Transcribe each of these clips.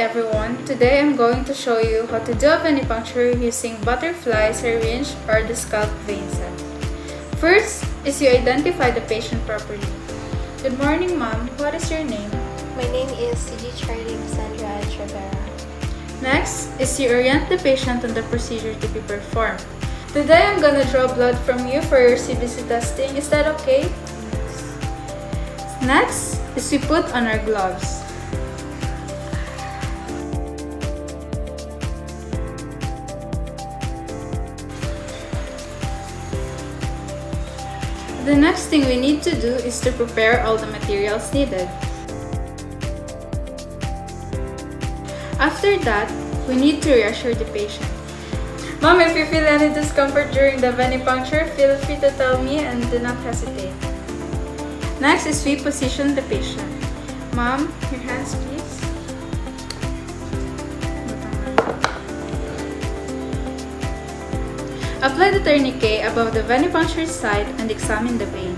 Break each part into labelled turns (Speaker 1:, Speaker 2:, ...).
Speaker 1: everyone, today I'm going to show you how to do a venipuncture using butterfly syringe or the scalp vein set. First is you identify the patient properly. Good morning, ma'am. What is your name?
Speaker 2: My name is C.G. Charlie Sandra Rivera.
Speaker 1: Next is you orient the patient on the procedure to be performed. Today I'm gonna draw blood from you for your CBC testing. Is that okay? Next is we put on our gloves. The next thing we need to do is to prepare all the materials needed. After that, we need to reassure the patient. Mom, if you feel any discomfort during the venipuncture, feel free to tell me and do not hesitate. Next is we position the patient. Mom, your hands please. Apply the tourniquet above the venipuncture site and examine the vein.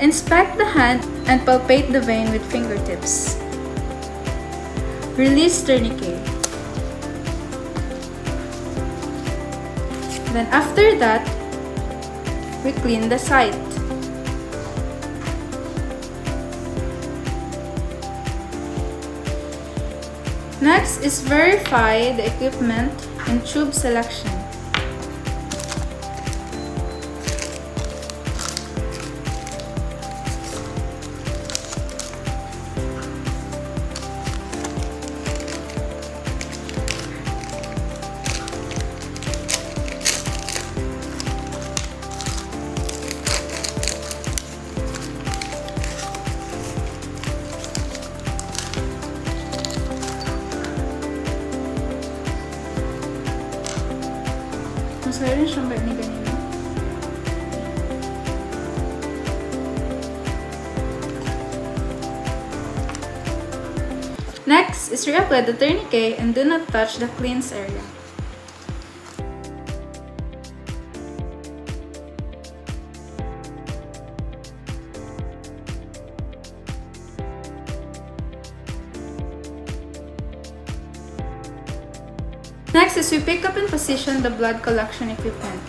Speaker 1: Inspect the hand and palpate the vein with fingertips. Release tourniquet. Then after that, we clean the site. Next is verify the equipment and tube selection. Masaya rin siyang bag ni kanina. Next is reapply the tourniquet and do not touch the cleansed area. Next is we pick up and position the blood collection equipment.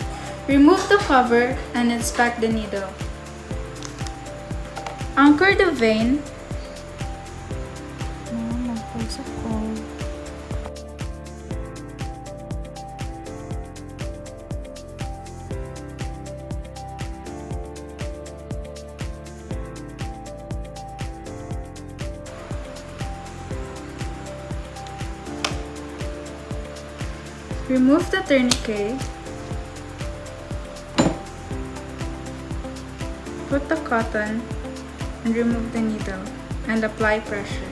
Speaker 1: Remove the cover and inspect the needle. Anchor the vein. Remove the tourniquet. Put the cotton and remove the needle and apply pressure.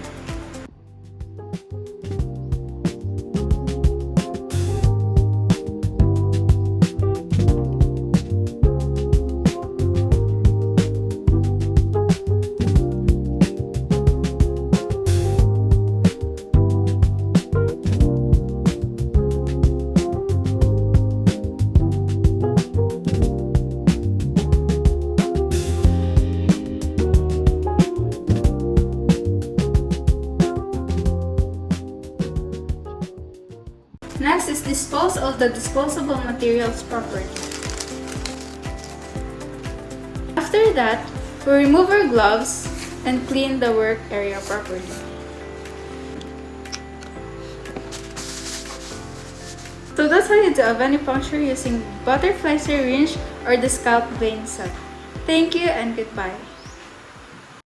Speaker 1: Next is dispose of the disposable materials properly. After that, we remove our gloves and clean the work area properly. So that's how you do a venipuncture using butterfly syringe or the scalp vein set. Thank you and goodbye.